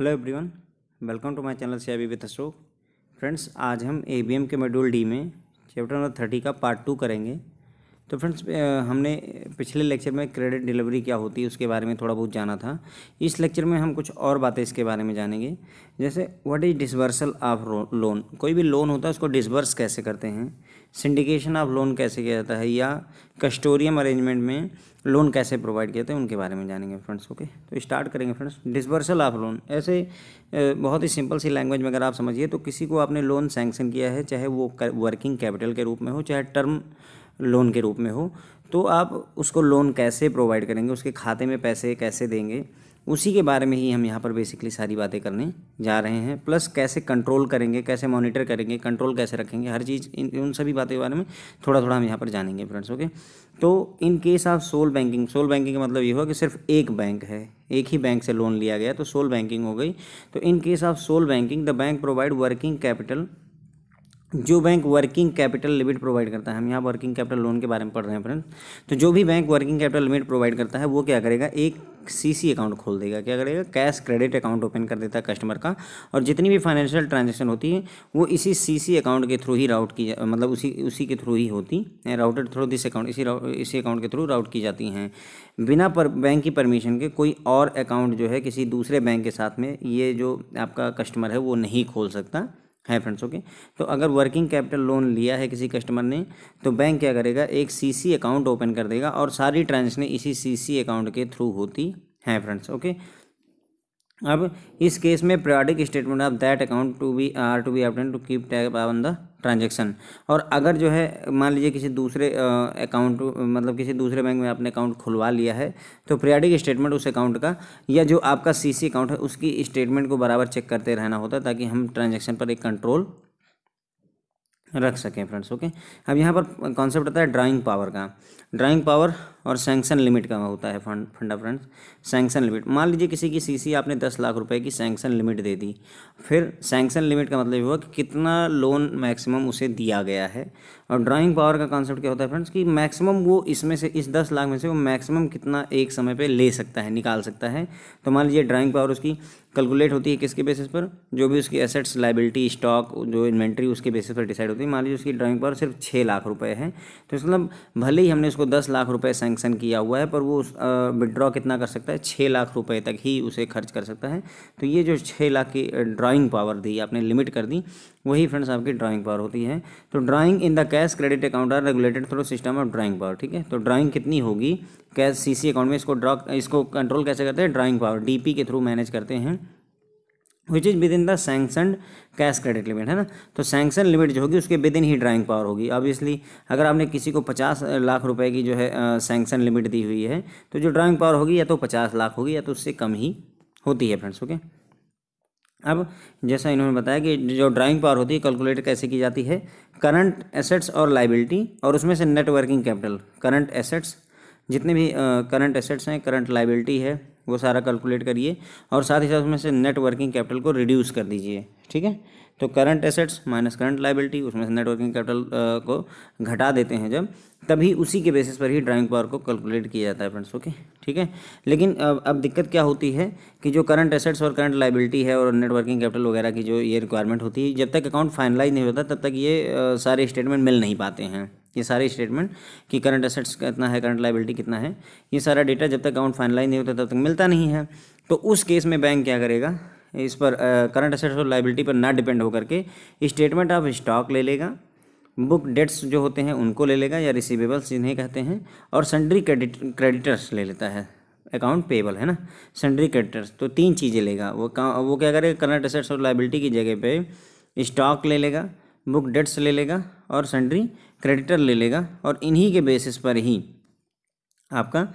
Hello everyone, welcome to my channel CIB with Ashok. Friends, आज हम ABM के module D में चैप्टर नंबर 30 का पार्ट 2 करेंगे। तो फ्रेंड्स, हमने पिछले लेक्चर में क्रेडिट डिलीवरी क्या होती है उसके बारे में थोड़ा बहुत जाना था। इस लेक्चर में हम कुछ और बातें इसके बारे में जानेंगे, जैसे what is disbursal of loan. कोई भी लोन होता है उसको डिसबर्स कैसे करते हैं, सिंडिकेशन ऑफ लोन कैसे किया जाता है, या कस्टोडियम अरेंजमेंट में लोन कैसे प्रोवाइड किए थे उनके बारे में जानेंगे फ्रेंड्स। ओके, तो स्टार्ट करेंगे फ्रेंड्स। डिसबर्सल ऑफ लोन ऐसे बहुत ही सिंपल सी लैंग्वेज में अगर आप समझिए तो किसी को आपने लोन सैंक्शन किया है, चाहे वो वर्किंग कैपिटल के रूप में हो चाहे टर्म लोन के रूप में हो, तो आप उसको लोन कैसे प्रोवाइड करेंगे, उसके खाते में पैसे कैसे देंगे, उसी के बारे में ही हम यहाँ पर बेसिकली सारी बातें करने जा रहे हैं। प्लस कैसे कंट्रोल करेंगे, कैसे मॉनिटर करेंगे, कंट्रोल कैसे रखेंगे, हर चीज़ उन सभी बातें के बारे में थोड़ा थोड़ा हम यहाँ पर जानेंगे फ्रेंड्स। ओके, तो in case of sole banking का मतलब ये हुआ कि सिर्फ एक बैंक है, एक ही बैंक से लोन लिया गया तो सोल बैंकिंग हो गई। तो in case of sole banking the bank provide working capital. जो bank working capital limit provide करता है, हम यहाँ वर्किंग कैपिटल लोन के बारे में पढ़ रहे हैं फ्रेंड्स। तो जो भी bank working capital limit provide करता है वो क्या करेगा, एक सीसी अकाउंट खोल देगा। क्या करेगा, कैश क्रेडिट अकाउंट ओपन कर देता है कस्टमर का, और जितनी भी फाइनेंशियल ट्रांजैक्शन होती है वो इसी सीसी अकाउंट के थ्रू ही राउट की, मतलब उसी के थ्रू ही होती है, राउटेड थ्रू दिस अकाउंट, इसी अकाउंट के थ्रू राउट की जाती हैं। बिना बैंक की परमिशन के कोई और अकाउंट जो है किसी दूसरे बैंक के साथ में ये जो आपका कस्टमर है वो नहीं खोल सकता है फ्रेंड्स। ओके, तो अगर वर्किंग कैपिटल लोन लिया है किसी कस्टमर ने तो बैंक क्या करेगा, एक सीसी अकाउंट ओपन कर देगा और सारी ट्रांजैक्शन इसी सीसी अकाउंट के थ्रू होती हैं फ्रेंड्स। ओके, अब इस केस में periodic statement of that account to be obtained to keep tab on the transaction. और अगर जो है मान लीजिए किसी दूसरे अकाउंट, मतलब किसी दूसरे बैंक में आपने अकाउंट खुलवा लिया है, तो पीरियोडिक स्टेटमेंट उस अकाउंट का या जो आपका सीसी अकाउंट है उसकी स्टेटमेंट को बराबर चेक करते रहना होता है, ताकि हम ट्रांजैक्शन पर एक कंट्रोल रख सकें फ्रेंड्स। ओके, अब यहाँ पर कॉन्सेप्ट आता है ड्राइंग पावर का। ड्राइंग पावर और सैंक्शन लिमिट का होता है फंडा फ्रेंड्स। सैंक्शन लिमिट, मान लीजिए किसी की सीसी आपने 10 लाख रुपए की सैंक्शन लिमिट दे दी, फिर सैंक्शन लिमिट का मतलब हुआ कि कितना लोन मैक्सिमम उसे दिया गया है। और ड्राइंग पावर का कॉन्सेप्ट क्या होता है फ्रेंड्स, कि मैक्सिमम वो इसमें से, इस 10 लाख में से वो मैक्सिमम कितना एक समय पे ले सकता है, निकाल सकता है। तो मान लीजिए ड्राइंग पावर उसकी कैलकुलेट होती है किसके बेसिस पर, जो भी उसकी एसेट्स, लाइबिलिटी, स्टॉक, जो इन्वेंट्री उसके बेसिस पर डिसाइड होती है। मान लीजिए उसकी ड्राइंग पावर सिर्फ 6 लाख रुपए है, तो इसका मतलब भले ही हमने उसको 10 लाख रुपए सैंक्शन किया हुआ है, पर वो विड्रॉ कितना कर सकता है, 6 लाख रुपए तक ही उसे खर्च कर सकता है। तो ये जो 6 लाख की ड्राइंग पावर दी, आपने लिमिट कर दी, वही फ्रेंड्स आपकी ड्राइंग पावर होती है। तो drawing in the cash credit account are regulated through system of drawing power. ठीक है, तो ड्राइंग कितनी होगी कैश सीसी अकाउंट में, इसको कंट्रोल कैसे करते हैं, ड्राइंग पावर डीपी के थ्रू मैनेज करते हैं, which is with in the sanctioned cash credit limit, है ना। तो सैंक्शन लिमिट जो होगी उसके with in he drawing power होगी। ऑब्वियसली अगर आपने किसी को 50 लाख रुपए की जो है सैंक्शन लिमिट दी हुई है, तो जो ड्राइंग पावर होगी या तो 50 लाख होगी या तो उससे कम ही होती है फ्रेंड्स। ओके, अब जैसा इन्होंने बताया कि जो ड्राइंग पावर होती है कैलकुलेट कैसे की जाती है, करंट एसेट्स और लाइबिलिटी, और उसमें से net working capital, current assets, जितने भी करंट एसेट्स हैं, करंट लाइबिलिटी है, वो सारा कैलकुलेट करिए, और साथ ही साथ उसमें से नेट वर्किंग कैपिटल को रिड्यूस कर दीजिए। ठीक है, तो current assets minus current liability, उसमें से नेट वर्किंग कैपिटल को घटा देते हैं जब, तभी उसी के बेसिस पर ही ड्राइंग पावर को कैलकुलेट किया जाता है फ्रेंड्स। ओके, ठीक है। लेकिन अब दिक्कत क्या होती है कि जो करंट एसेट्स और करंट लाइबिलिटी है और नेट वर्किंग कैपिटल वगैरह की जो ये रिक्वायरमेंट होती है, जब तक अकाउंट फाइनलाइज नहीं होता तब तक ये सारे स्टेटमेंट मिल नहीं पाते हैं। ये सारे स्टेटमेंट कि करंट एसेट्स कितना है, करंट लाइबिलिटी कितना है, ये सारा डेटा जब तक अकाउंट फाइनलाइज नहीं होता तब तक मिलता नहीं है। तो उस केस में बैंक क्या करेगा, इस पर करंट एसेट्स और लाइबिलिटी पर ना डिपेंड होकर के स्टेटमेंट ऑफ स्टॉक ले लेगा, बुक डेट्स जो होते हैं उनको ले लेगा या रिसीवेबल्स जिन्हें कहते हैं, और सन्ड्री क्रेडिटर्स ले लेता है, अकाउंट पेबल है ना, सन्ड्री क्रेडिटर्स। तो 3 चीज़ें लेगा वो क्या करेगा, करंट एसेट्स और लाइबिलिटी की जगह पे स्टॉक ले लेगा, बुक डेट्स ले लेगा और सन्ड्री क्रेडिटर ले लेगा, और इन्हीं के बेसिस पर ही आपका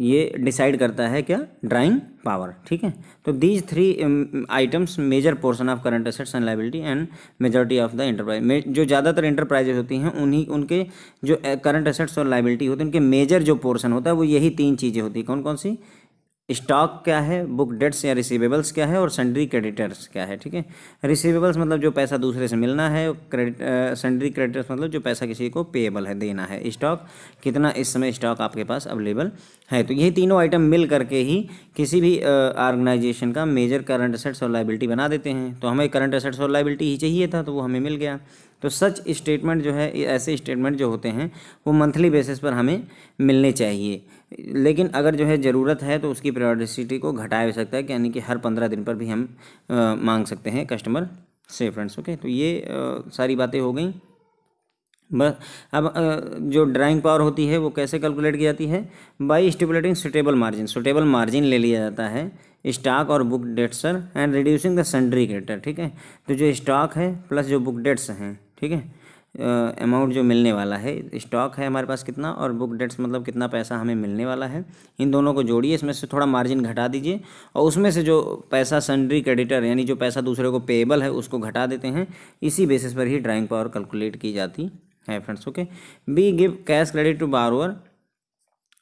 ये डिसाइड करता है क्या, ड्राइंग पावर। ठीक है, तो these 3 items major portion of current assets and liability and majority of the enterprise में, जो ज़्यादातर एंटरप्राइजेज होती हैं उनके जो करंट एसेट्स और लाइबिलिटी होती है उनके मेजर जो पोर्शन होता है वो यही 3 चीज़ें होती हैं। कौन कौन सी, स्टॉक क्या है, बुक डेट्स या रिसीवेबल्स क्या है, और सन्ड्री क्रेडिटर्स क्या है। ठीक है, रिसीवेबल्स मतलब जो पैसा दूसरे से मिलना है, सन्ड्री क्रेडिटर्स मतलब जो पैसा किसी को पेएबल है, देना है। स्टॉक कितना इस समय स्टॉक आपके पास अवेलेबल है। तो यही तीनों आइटम मिल करके ही किसी भी ऑर्गेनाइजेशन का मेजर करंट एसेट्स और लायबिलिटी बना देते हैं। तो हमें करंट एसेट्स और लायबिलिटी ही चाहिए था, तो वो हमें मिल गया। तो सच स्टेटमेंट जो है, ऐसे स्टेटमेंट जो होते हैं वो मंथली बेसिस पर हमें मिलने चाहिए। लेकिन अगर जो है ज़रूरत है तो उसकी पीरियोडिसिटी को घटाया जा सकता है, यानी कि हर 15 दिन पर भी हम मांग सकते हैं कस्टमर से फ्रेंड्स। ओके, तो ये सारी बातें हो गई। बस अब जो ड्राइंग पावर होती है वो कैसे कैलकुलेट की जाती है, by stipulating suitable margin. Suitable margin ले लिया जाता है स्टॉक और बुक डेट्सर and reducing the sundry creditor. ठीक है, तो जो स्टॉक है प्लस जो बुक डेट्स हैं, ठीक है, अमाउंट जो मिलने वाला है, स्टॉक है हमारे पास कितना और बुक डेट्स मतलब कितना पैसा हमें मिलने वाला है, इन दोनों को जोड़िए, इसमें से थोड़ा मार्जिन घटा दीजिए और उसमें से जो पैसा सन्ड्री क्रेडिटर यानी जो पैसा दूसरे को पेएबल है उसको घटा देते हैं। इसी बेसिस पर ही ड्राइंग पावर कैलकुलेट की जाती है friends. Okay, be give cash credit to borrower.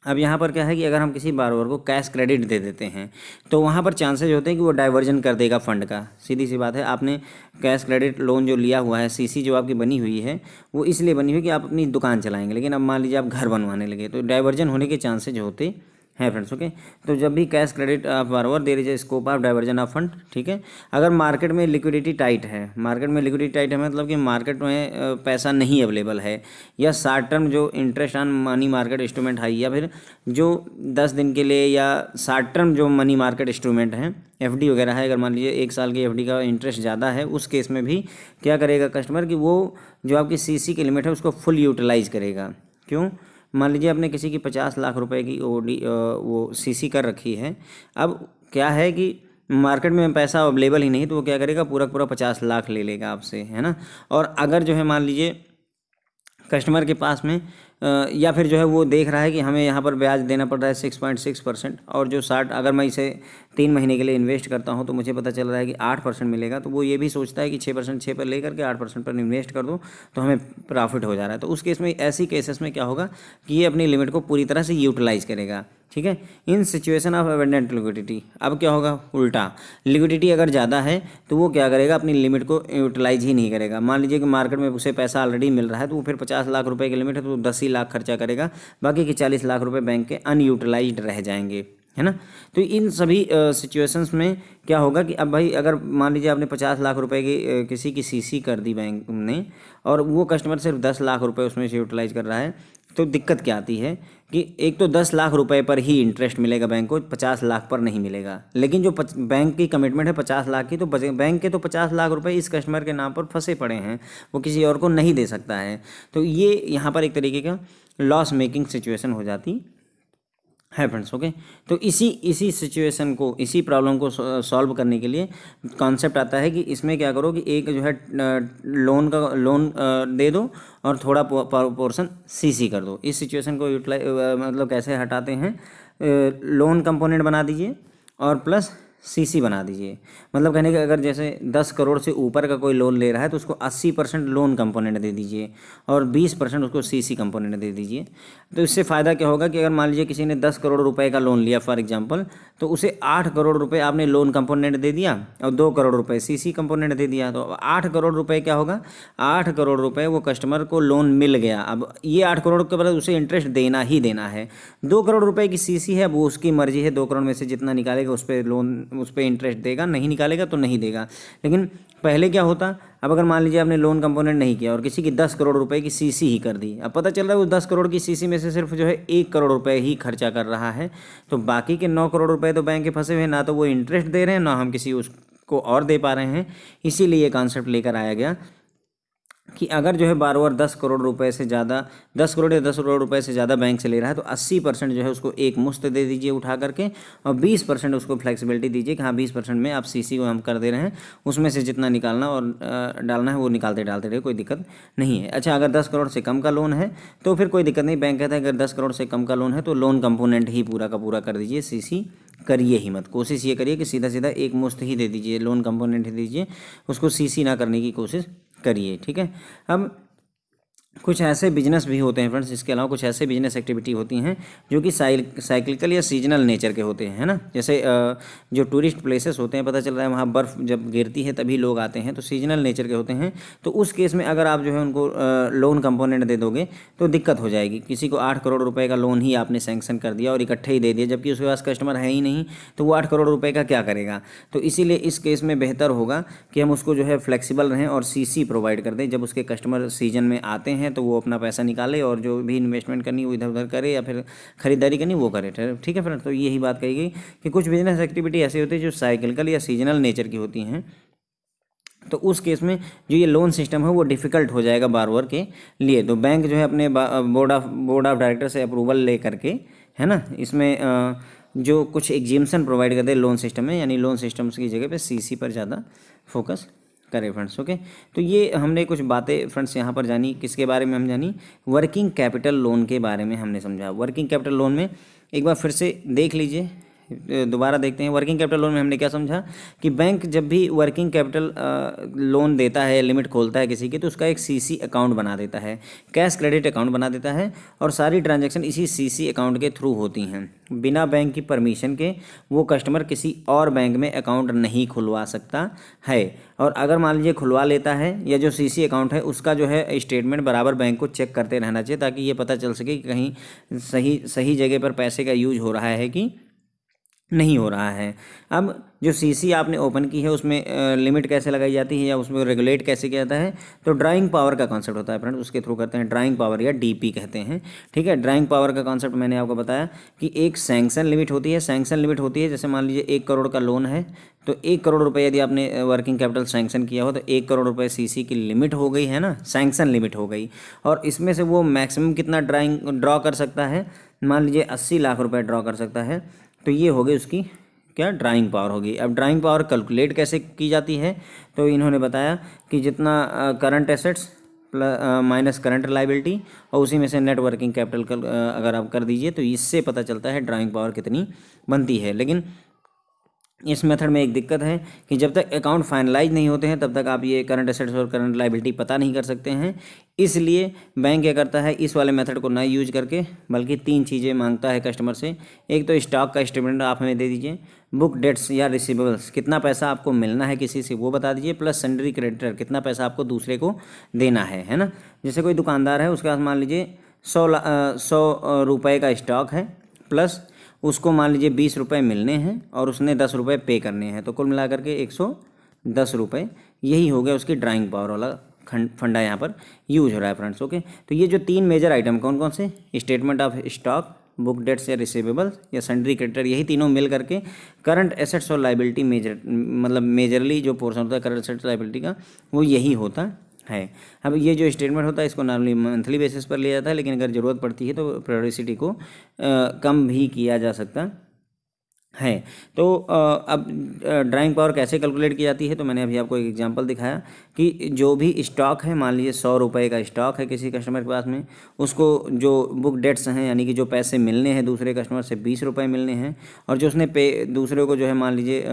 अब यहाँ पर क्या है कि अगर हम किसी बारोअर को कैश क्रेडिट दे देते हैं तो वहाँ पर चांसेज होते हैं कि वो डाइवर्जन कर देगा फंड का। सीधी सी बात है, आपने कैश क्रेडिट लोन जो लिया हुआ है, सीसी जो आपकी बनी हुई है वो इसलिए बनी हुई कि आप अपनी दुकान चलाएंगे, लेकिन अब मान लीजिए आप घर बनवाने लगे तो डाइवर्जन होने के चांसेज होते है फ्रेंड्स। ओके, तो जब भी cash credit of borrower there is a scope of diversion of fund. ठीक है, अगर मार्केट में लिक्विडिटी टाइट है, मार्केट में लिक्विडिटी टाइट है मतलब कि मार्केट में पैसा नहीं अवेलेबल है, या शॉर्ट टर्म जो interest on money market instrument है, या फिर जो 10 दिन के लिए या शॉर्ट टर्म जो मनी मार्केट इंस्ट्रूमेंट हैं, एफडी वगैरह है, अगर मान लीजिए 1 साल की एफडी का इंटरेस्ट ज़्यादा है, उस केस में भी क्या करेगा कस्टमर कि वो जो आपकी सीसी की लिमिट है उसको फुल यूटिलाइज करेगा। क्यों, मान लीजिए आपने किसी की 50 लाख रुपए की ओडी वो सीसी कर रखी है। अब क्या है कि मार्केट में पैसा अवेलेबल ही नहीं, तो वो क्या करेगा, पूरा पूरा 50 लाख ले लेगा आपसे, है ना। और अगर जो है मान लीजिए कस्टमर के पास में या फिर जो है वो देख रहा है कि हमें यहाँ पर ब्याज देना पड़ रहा है 6.6%, और जो 60 अगर मैं इसे 3 महीने के लिए इन्वेस्ट करता हूँ तो मुझे पता चल रहा है कि 8% मिलेगा, तो वो ये भी सोचता है कि 6% 6 पर लेकर के 8% पर इन्वेस्ट कर दो तो हमें प्रॉफिट हो जा रहा है। तो उस केस में, ऐसी केसेस में क्या होगा कि ये अपनी लिमिट को पूरी तरह से यूटिलाइज करेगा। ठीक है, इन सिचुएशन ऑफ एबंडेंट लिक्विडिटी अब क्या होगा, उल्टा लिक्विडिटी अगर ज़्यादा है तो वो क्या करेगा, अपनी लिमिट को यूटिलाइज ही नहीं करेगा। मान लीजिए कि मार्केट में उसे पैसा ऑलरेडी मिल रहा है तो वो फिर 50 लाख रुपए की लिमिट है तो 10 ही लाख खर्चा करेगा, बाकी के 40 लाख रुपए बैंक के अनयूटिलाइज्ड रह जाएंगे, है ना। तो इन सभी सिचुएशंस में क्या होगा कि अब भाई अगर मान लीजिए आपने 50 लाख रुपए की किसी की सीसी कर दी बैंक ने, और वो कस्टमर सिर्फ 10 लाख रुपए उसमें से यूटिलाइज कर रहा है, तो दिक्कत क्या आती है कि एक तो 10 लाख रुपए पर ही इंटरेस्ट मिलेगा बैंक को, 50 लाख पर नहीं मिलेगा। लेकिन जो बैंक की कमिटमेंट है 50 लाख की, तो बैंक के तो 50 लाख रुपए इस कस्टमर के नाम पर फंसे पड़े हैं, वो किसी और को नहीं दे सकता है। तो ये यहाँ पर एक तरीके का लॉस मेकिंग सिचुएशन हो जाती है फ्रेंड्स। ओके, तो इसी सिचुएशन को, इसी प्रॉब्लम को सॉल्व करने के लिए कॉन्सेप्ट आता है कि इसमें क्या करो कि एक जो है लोन दे दो और थोड़ा पोर्शन सीसी कर दो। इस सिचुएशन को यूटिलाइज मतलब कैसे हटाते हैं, लोन कंपोनेंट बना दीजिए और प्लस सीसी बना दीजिए। मतलब कहने का अगर जैसे 10 करोड़ से ऊपर का कोई लोन ले रहा है तो उसको 80% लोन कंपोनेंट दे दीजिए और 20% उसको सीसी कंपोनेंट दे दीजिए। तो इससे फ़ायदा क्या होगा कि अगर मान लीजिए किसी ने 10 करोड़ रुपए का लोन लिया फॉर एग्जांपल, तो उसे 8 करोड़ रुपए आपने लोन कंपोनेंट दे दिया और 2 करोड़ रुपए सीसी कंपोनेंट दे दिया, तो 8 करोड़ रुपए क्या होगा, 8 करोड़ रुपए वो कस्टमर को लोन मिल गया। अब ये 8 करोड़ के बाद उसे इंटरेस्ट देना ही देना है। 2 करोड़ रुपए की सीसी है, वो उसकी मर्जी है, 2 करोड़ में से जितना निकालेगा उस पर लोन, उस पर इंटरेस्ट देगा, नहीं निकालेगा तो नहीं देगा। लेकिन पहले क्या होता, अब अगर मान लीजिए आपने लोन कंपोनेंट नहीं किया और किसी की 10 करोड़ रुपए की सीसी ही कर दी, अब पता चल रहा है वो 10 करोड़ की सीसी में से सिर्फ जो है 1 करोड़ रुपए ही खर्चा कर रहा है, तो बाकी के 9 करोड़ रुपए तो बैंक के फंसे हुए हैं, ना तो वो इंटरेस्ट दे रहे हैं ना हम किसी उसको और दे पा रहे हैं। इसीलिए ये कॉन्सेप्ट लेकर आया गया कि अगर जो है बारोअर 10 करोड़ रुपए से ज़्यादा, 10 करोड़ या 10 करोड़ रुपए से ज़्यादा बैंक से ले रहा है तो 80% जो है उसको एक मुश्त दे दीजिए उठा करके, और 20% उसको फ्लेक्सिबिलिटी दीजिए कि हाँ 20% में आप सीसी को हम कर दे रहे हैं, उसमें से जितना निकालना और डालना है वो निकालते डालते रहे, कोई दिक्कत नहीं है। अच्छा, अगर 10 करोड़ से कम का लोन है तो फिर कोई दिक्कत नहीं, बैंक कहता है अगर 10 करोड़ से कम का लोन है तो लोन कंपोनेंट ही पूरा का पूरा कर दीजिए, सीसी करिए ही मत। कोशिश ये करिए कि सीधा सीधा एक मुश्त ही दे दीजिए, लोन कंपोनेंट ही दीजिए, उसको सीसी ना करने की कोशिश करिए। ठीक है, अब कुछ ऐसे बिजनेस भी होते हैं फ्रेंड्स, इसके अलावा कुछ ऐसे बिजनेस एक्टिविटी होती हैं जो कि साइक्लिकल या सीजनल नेचर के होते हैं, है ना। जैसे जो टूरिस्ट प्लेसेस होते हैं, पता चल रहा है वहाँ बर्फ़ जब गिरती है तभी लोग आते हैं, तो सीजनल नेचर के होते हैं। तो उस केस में अगर आप जो है उनको लोन कंपोनेंट दे दोगे तो दिक्कत हो जाएगी। किसी को 8 करोड़ रुपए का लोन ही आपने सैंक्शन कर दिया और इकट्ठे ही दे दिया, जबकि उसके पास कस्टमर है ही नहीं, तो वो 8 करोड़ रुपए का क्या करेगा। तो इसीलिए इस केस में बेहतर होगा कि हम उसको जो है फ्लेक्सिबल रहें और सीसी प्रोवाइड कर दें। जब उसके कस्टमर सीजन में आते हैं तो वो अपना पैसा निकाले और जो भी इन्वेस्टमेंट करनी वो इधर उधर करे या फिर खरीदारी करनी वो करे, ठीक है फ्रेंड। तो यही बात कही गई कि कुछ बिजनेस एक्टिविटी ऐसी होती है जो साइक्लिकल या सीजनल नेचर की होती हैं, तो उस केस में जो ये लोन सिस्टम है वो डिफ़िकल्ट हो जाएगा बारोवर के लिए। तो बैंक जो है अपने बोर्ड ऑफ डायरेक्टर से अप्रूवल ले करके, है ना, इसमें जो कुछ एग्जेम्पशन प्रोवाइड कर दे लोन सिस्टम में, यानी लोन सिस्टम्स की जगह पे सीसी पर ज़्यादा फोकस करें फ्रेंड्स। ओके, तो ये हमने कुछ बातें फ्रेंड्स यहाँ पर जानी। किसके बारे में हम जानी? वर्किंग कैपिटल लोन के बारे में हमने समझा। वर्किंग कैपिटल लोन में एक बार फिर से देख लीजिए, दोबारा देखते हैं। वर्किंग कैपिटल लोन में हमने क्या समझा कि बैंक जब भी वर्किंग कैपिटल लोन देता है, लिमिट खोलता है किसी की, तो उसका एक सीसी अकाउंट बना देता है, कैश क्रेडिट अकाउंट बना देता है, और सारी ट्रांजैक्शन इसी सीसी अकाउंट के थ्रू होती हैं। बिना बैंक की परमिशन के वो कस्टमर किसी और बैंक में अकाउंट नहीं खुलवा सकता है। और अगर मान लीजिए खुलवा लेता है, या जो सीसी अकाउंट है उसका जो है स्टेटमेंट बराबर बैंक को चेक करते रहना चाहिए, ताकि ये पता चल सके कि कहीं सही जगह पर पैसे का यूज हो रहा है कि नहीं हो रहा है। अब जो सीसी आपने ओपन की है उसमें लिमिट कैसे लगाई जाती है या उसमें रेगुलेट कैसे किया जाता है, तो ड्राइंग पावर का कॉन्सेप्ट होता है फ्रेंड, उसके थ्रू करते हैं। ड्राइंग पावर या डीपी कहते हैं, ठीक है। ड्राइंग पावर का कॉन्सेप्ट मैंने आपको बताया कि एक सैंक्शन लिमिट होती है। सैंक्शन लिमिट होती है, जैसे मान लीजिए 1 करोड़ का लोन है, तो 1 करोड़ रुपये यदि आपने वर्किंग कैपिटल सैंक्शन किया हो तो 1 करोड़ रुपये सीसी की लिमिट हो गई, है ना, सैंक्शन लिमिट हो गई। और इसमें से वो मैक्सिमम कितना ड्रॉ कर सकता है, मान लीजिए 80 लाख रुपये ड्रॉ कर सकता है, तो ये हो गई उसकी क्या ड्राइंग पावर होगी। अब ड्राइंग पावर कैलकुलेट कैसे की जाती है, तो इन्होंने बताया कि जितना current assets minus current liability और उसी में से नेट वर्किंग कैपिटल अगर आप कर दीजिए तो इससे पता चलता है ड्राइंग पावर कितनी बनती है। लेकिन इस मेथड में एक दिक्कत है कि जब तक अकाउंट फाइनलाइज नहीं होते हैं तब तक आप ये करंट एसेट्स और करंट लाइबिलिटी पता नहीं कर सकते हैं। इसलिए बैंक क्या करता है, इस वाले मेथड को ना यूज करके बल्कि 3 चीज़ें मांगता है कस्टमर से। एक तो स्टॉक का स्टेटमेंट आप हमें दे दीजिए, बुक डेट्स या रिसीवेबल्स कितना पैसा आपको मिलना है किसी से वो बता दीजिए, प्लस सन्ड्री क्रेडिटर कितना पैसा आपको दूसरे को देना है ना। जैसे कोई दुकानदार है, उसके पास मान लीजिए 100 रुपये का स्टॉक है, प्लस उसको मान लीजिए 20 रुपये मिलने हैं और उसने 10 रुपये पे करने हैं, तो कुल मिलाकर के 110 रुपये, यही हो गया उसकी ड्राइंग पावर वाला फंडा यहाँ पर यूज हो रहा है फ्रेंड्स। ओके, तो ये जो 3 मेजर आइटम कौन कौन से, statement of stock, book debts या रिसीवेबल्स या सन्ड्री क्रेडिटर, यही तीनों मिल करके करंट एसेट्स और लाइबिलिटी मेजरली जो पोर्शन होता है करंट एसेट्स लाइबिलिटी का वो यही होता है। अब ये जो स्टेटमेंट होता है इसको नॉर्मली मंथली बेसिस पर लिया जाता है, लेकिन अगर ज़रूरत पड़ती है तो पीरियोडिसिटी को कम भी किया जा सकता है। तो अब ड्राइंग पावर कैसे कैलकुलेट की जाती है, तो मैंने अभी आपको एक एग्जांपल दिखाया कि जो भी स्टॉक है, मान लीजिए 100 रुपये का स्टॉक है किसी कस्टमर के पास में, उसको जो बुक डेट्स हैं यानी कि जो पैसे मिलने हैं दूसरे कस्टमर से 20 रुपये मिलने हैं, और जो उसने पे दूसरे को जो है मान लीजिए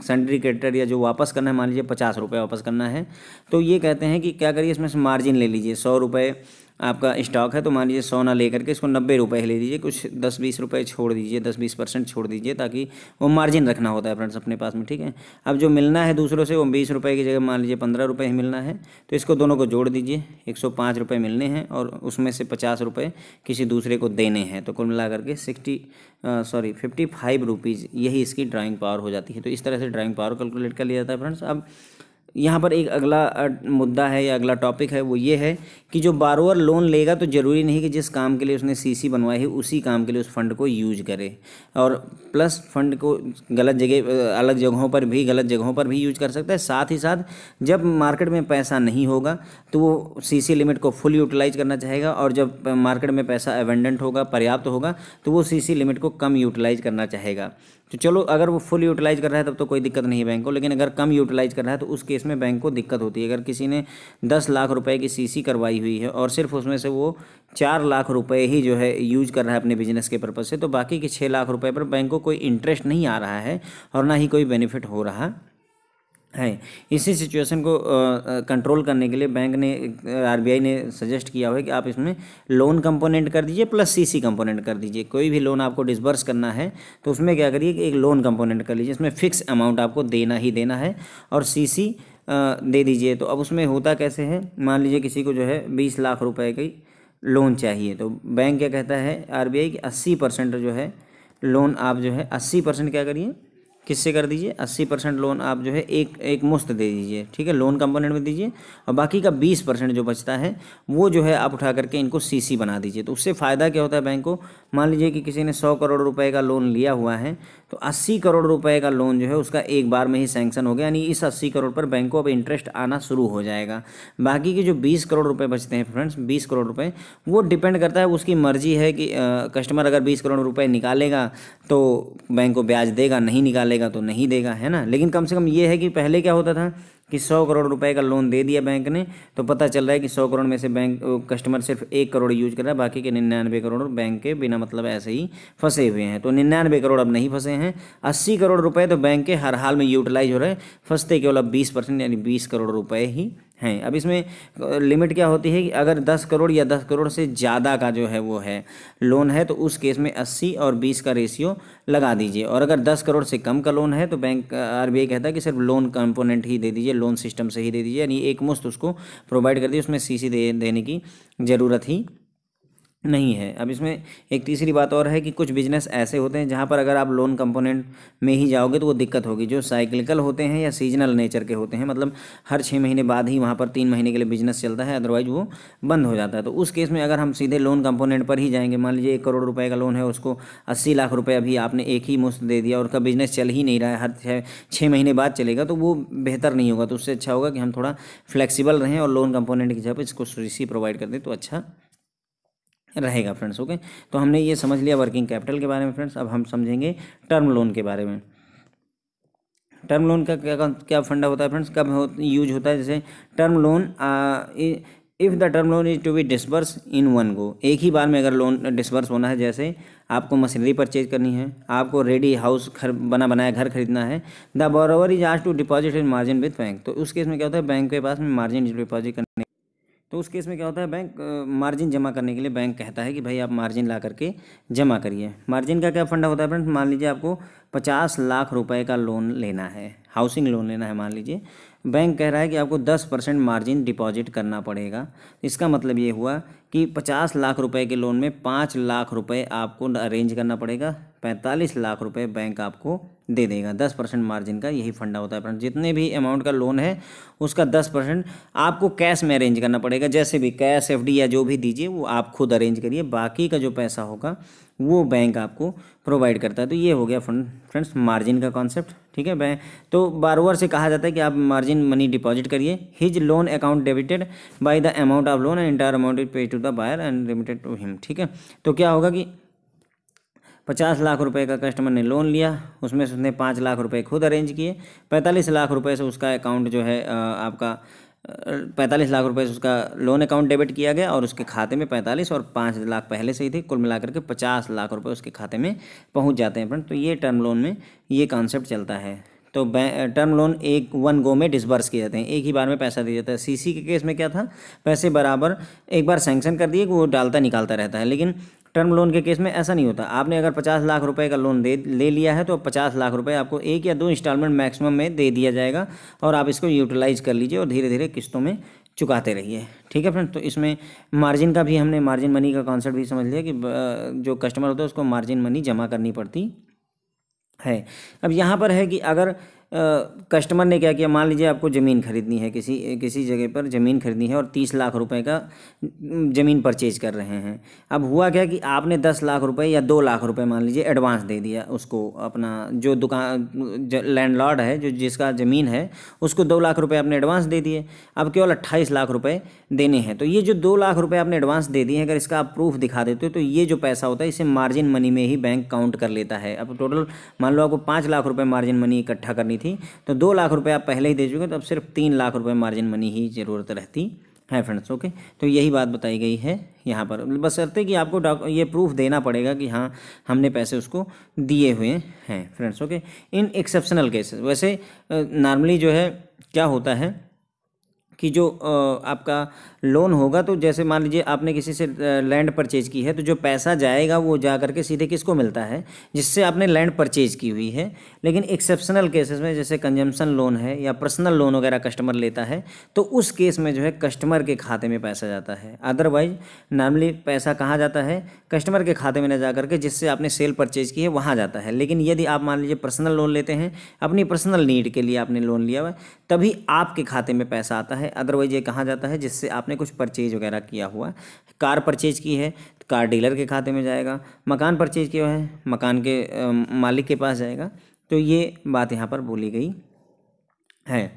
सन्ड्री क्रेडिटर या जो वापस करना है मान लीजिए 50 रुपये वापस करना है, तो ये कहते हैं कि क्या करिए, इसमें से मार्जिन ले लीजिए। 100 रुपये आपका स्टॉक है तो मान लीजिए 100 ना लेकर के इसको 90 रुपये ले दीजिए, कुछ 10-20 रुपये छोड़ दीजिए, 10-20% छोड़ दीजिए, ताकि वो मार्जिन रखना होता है फ्रेंड्स अपने पास में, ठीक है। अब जो मिलना है दूसरों से वो 20 रुपये की जगह मान लीजिए 15 रुपये ही मिलना है, तो इसको दोनों को जोड़ दीजिए, 105 रुपये मिलने हैं और उसमें से 50 रुपये किसी दूसरे को देने हैं, तो कुल मिला करके 55 रुपीज़, यही इसकी ड्राइंग पावर हो जाती है। तो इस तरह से ड्राइंग पावर कैलकुलेट कर लिया जाता है फ्रेंड्स। अब यहाँ पर एक अगला मुद्दा है या अगला टॉपिक है, वो ये है कि जो बारोअर लोन लेगा तो ज़रूरी नहीं कि जिस काम के लिए उसने सीसी बनवाई है उसी काम के लिए उस फंड को यूज करे, और प्लस फंड को गलत जगह अलग जगहों पर भी गलत जगहों पर भी यूज कर सकता है। साथ ही साथ जब मार्केट में पैसा नहीं होगा तो वो सीसी लिमिट को फुल यूटिलाइज करना चाहेगा, और जब मार्केट में पैसा एवेंडेंट होगा, पर्याप्त होगा, तो वो सीसी लिमिट को कम यूटिलाइज करना चाहेगा। तो चलो, अगर वो फुल यूटिलाइज कर रहा है तब तो कोई दिक्कत नहीं है बैंक को, लेकिन अगर कम यूटिलाइज कर रहा है तो उस केस में बैंक को दिक्कत होती है। अगर किसी ने 10 लाख रुपए की सीसी करवाई हुई है और सिर्फ उसमें से वो 4 लाख रुपए ही जो है यूज कर रहा है अपने बिजनेस के पर्पज़ से, तो बाकी के 6 लाख रुपए पर बैंक को कोई इंटरेस्ट नहीं आ रहा है और ना ही कोई बेनिफिट हो रहा है। इसी सिचुएशन को कंट्रोल करने के लिए बैंक ने, आरबीआई ने सजेस्ट किया हुआ है कि आप इसमें लोन कंपोनेंट कर दीजिए प्लस सीसी कंपोनेंट कर दीजिए। कोई भी लोन आपको डिसबर्स करना है तो उसमें क्या करिए कि एक लोन कंपोनेंट कर लीजिए, इसमें फिक्स अमाउंट आपको देना ही देना है और सीसी दे दीजिए। तो अब उसमें होता कैसे है, मान लीजिए किसी को जो है 20 लाख रुपए की लोन चाहिए, तो बैंक क्या कहता है आरबीआई कि 80% जो है लोन आप जो है 80% क्या करिए, किससे कर दीजिए, 80% लोन आप जो है एक मुश्त दे दीजिए, ठीक है, लोन कंपोनेंट में दीजिए, और बाकी का 20% जो बचता है वो जो है आप उठा करके इनको सीसी बना दीजिए। तो उससे फ़ायदा क्या होता है बैंक को, मान लीजिए कि किसी ने 100 करोड़ रुपए का लोन लिया हुआ है तो 80 करोड़ रुपए का लोन जो है उसका एक बार में ही सैंक्शन हो गया, यानी इस 80 करोड़ पर बैंक को अब इंटरेस्ट आना शुरू हो जाएगा। बाकी के जो 20 करोड़ रुपए बचते हैं फ्रेंड्स, 20 करोड़ रुपए वो डिपेंड करता है, उसकी मर्जी है कि कस्टमर अगर 20 करोड़ रुपए निकालेगा तो बैंक को ब्याज देगा, नहीं निकालेगा तो नहीं देगा, है ना। लेकिन कम से कम ये है कि पहले क्या होता था कि 100 करोड़ रुपए का लोन दे दिया बैंक ने तो पता चल रहा है कि 100 करोड़ में से बैंक कस्टमर सिर्फ 1 करोड़ यूज कर रहा है, बाकी के 99 करोड़ बैंक के बिना मतलब ऐसे ही फंसे हुए हैं। तो 99 करोड़ अब नहीं फंसे हैं, 80 करोड़ रुपए तो बैंक के हर हाल में यूटिलाइज हो रहे हैं, फंसते केवल अब 20% यानी 20 करोड़ रुपए ही हैं। अब इसमें लिमिट क्या होती है कि अगर 10 करोड़ या 10 करोड़ से ज़्यादा का जो है वो है लोन है तो उस केस में 80 और 20 का रेशियो लगा दीजिए, और अगर 10 करोड़ से कम का लोन है तो बैंक आरबीआई कहता है कि सिर्फ लोन कंपोनेंट ही दे दीजिए, लोन सिस्टम से ही दे दीजिए, यानी एक मुश्त उसको प्रोवाइड कर दीजिए, उसमें सीसी देने की ज़रूरत ही नहीं है। अब इसमें एक तीसरी बात और है कि कुछ बिजनेस ऐसे होते हैं जहां पर अगर आप लोन कंपोनेंट में ही जाओगे तो वो दिक्कत होगी, जो साइक्लिकल होते हैं या सीजनल नेचर के होते हैं, मतलब हर 6 महीने बाद ही वहां पर 3 महीने के लिए बिजनेस चलता है, अदरवाइज वो बंद हो जाता है। तो उस केस में अगर हम सीधे लोन कंपोनेंट पर ही जाएंगे, मान लीजिए 1 करोड़ रुपए का लोन है, उसको 80 लाख रुपये अभी आपने एक ही मुश्त दे दिया और उसका बिजनेस चल ही नहीं रहा है, हर 6 महीने बाद चलेगा, तो वो बेहतर नहीं होगा। तो उससे अच्छा होगा कि हम थोड़ा फ्लेक्सिबल रहें और लोन कंपोनेंट की जगह पर इसको सीसी प्रोवाइड कर दें तो अच्छा रहेगा फ्रेंड्स। ओके, तो हमने ये समझ लिया वर्किंग कैपिटल के बारे में फ्रेंड्स। अब हम समझेंगे टर्म लोन के बारे में। टर्म लोन का क्या क्या फंडा होता है फ्रेंड्स, कब यूज होता है, जैसे term loan if the term loan is to be disburse in one go, एक ही बार में अगर लोन डिसबर्स होना है, जैसे आपको मशीनरी परचेज करनी है, आपको रेडी हाउस बना बनाया घर खरीदना है, the borrower is asked to deposit in margin with bank, तो उस केस में क्या होता है बैंक के पास में मार्जिन डिपॉजिट करने, तो उस केस में क्या होता है बैंक मार्जिन जमा करने के लिए बैंक कहता है कि भाई आप मार्जिन ला करके जमा करिए। मार्जिन का क्या फंडा होता है फ्रेंड्स, मान लीजिए आपको 50 लाख रुपए का लोन लेना है, हाउसिंग लोन लेना है मान लीजिए, बैंक कह रहा है कि आपको 10% मार्जिन डिपॉजिट करना पड़ेगा। इसका मतलब ये हुआ कि 50 लाख रुपए के लोन में 5 लाख रुपए आपको अरेंज करना पड़ेगा, 45 लाख रुपए बैंक आपको दे देगा। 10% मार्जिन का यही फंडा होता है फ्रेंड, जितने भी अमाउंट का लोन है उसका 10% आपको कैश में अरेंज करना पड़ेगा, जैसे भी कैश एफडी या जो भी दीजिए वो आप खुद अरेंज करिए, बाकी का जो पैसा होगा वो बैंक आपको प्रोवाइड करता है। तो ये हो गया फ्रेंड्स मार्जिन का कॉन्सेप्ट, ठीक है। बैंक तो बारोवर से कहा जाता है कि आप मार्जिन मनी डिपॉजिट करिए, his loan account debited by the amount of loan and entire amount is paid to the buyer and remitted to him, ठीक है। तो क्या होगा कि 50 लाख रुपए का कस्टमर ने लोन लिया, उसमें से उसने 5 लाख रुपए खुद अरेंज किए, 45 लाख रुपए से उसका अकाउंट जो है आपका 45 लाख रुपए से उसका लोन अकाउंट डेबिट किया गया और उसके खाते में 45 और 5 लाख पहले से ही थे, कुल मिलाकर के 50 लाख रुपए उसके खाते में पहुंच जाते हैं फ्रेंड। तो ये टर्म लोन में ये कॉन्सेप्ट चलता है। तो टर्म लोन वन गो में डिसबर्स किए जाते हैं, एक ही बार में पैसा दिया जाता है। सीसी के केस में क्या था, पैसे बराबर एक बार सैंक्शन कर दिए कि वो डालता निकालता रहता है, लेकिन टर्म लोन के केस में ऐसा नहीं होता। आपने अगर 50 लाख रुपए का लोन ले लिया है तो 50 लाख रुपए आपको 1 या 2 इंस्टॉलमेंट मैक्सिमम में दे दिया जाएगा और आप इसको यूटिलाइज कर लीजिए और धीरे धीरे किस्तों में चुकाते रहिए, ठीक है फ्रेंड। तो इसमें मार्जिन का भी हमने मार्जिन मनी का कॉन्सेप्ट भी समझ लिया कि जो कस्टमर होता है उसको मार्जिन मनी जमा करनी पड़ती है। अब यहाँ पर है कि अगर कस्टमर ने क्या किया, मान लीजिए आपको ज़मीन खरीदनी है, किसी जगह पर ज़मीन खरीदनी है और 30 लाख रुपए का ज़मीन परचेज कर रहे हैं। अब हुआ क्या कि आपने 10 लाख रुपए या 2 लाख रुपए मान लीजिए एडवांस दे दिया उसको, अपना जो दुकान लैंडलॉर्ड है जो जिसका ज़मीन है उसको 2 लाख रुपए आपने एडवांस दे दिए। अब केवल 28 लाख रुपए देने हैं। तो ये जो 2 लाख रुपए आपने एडवांस दे दिए हैं, अगर इसका आप प्रूफ दिखा देते हो तो ये जो पैसा होता है इसे मार्जिन मनी में ही बैंक काउंट कर लेता है। अब टोटल मान लो आपको 5 लाख रुपए मार्जिन मनी इकट्ठा करनी थी तो 2 लाख रुपए आप पहले ही दे चुके, तो अब सिर्फ 3 लाख रुपए मार्जिन मनी ही ज़रूरत रहती है फ्रेंड्स। ओके, तो यही बात बताई गई है यहाँ पर, बस शर्त है कि आपको ये प्रूफ देना पड़ेगा कि हाँ हमने पैसे उसको दिए हुए हैं फ्रेंड्स। ओके, इन एक्सेप्शनल केसेस, वैसे नॉर्मली जो है क्या होता है कि जो आपका लोन होगा, तो जैसे मान लीजिए आपने किसी से लैंड परचेज की है, तो जो पैसा जाएगा वो जा करके सीधे किसको मिलता है, जिससे आपने लैंड परचेज की हुई है। लेकिन एक्सेप्शनल केसेस में जैसे कंजम्पशन लोन है या पर्सनल लोन वगैरह कस्टमर लेता है, तो उस केस में जो है कस्टमर के खाते में पैसा जाता है। अदरवाइज नॉर्मली पैसा कहाँ जाता है, कस्टमर के खाते में न जा करके जिससे आपने सेल परचेज की है वहाँ जाता है। लेकिन यदि आप मान लीजिए पर्सनल लोन लेते हैं, अपनी पर्सनल नीड के लिए आपने लोन लिया हुआ है, तभी आपके खाते में पैसा आता है। अदरवाइज ये कहाँ जाता है, जिससे आपने कुछ परचेज वगैरह किया हुआ। कार परचेज की है तो कार डीलर के खाते में जाएगा, मकान परचेज किया है मकान के मालिक के पास जाएगा। तो ये बात यहाँ पर बोली गई है।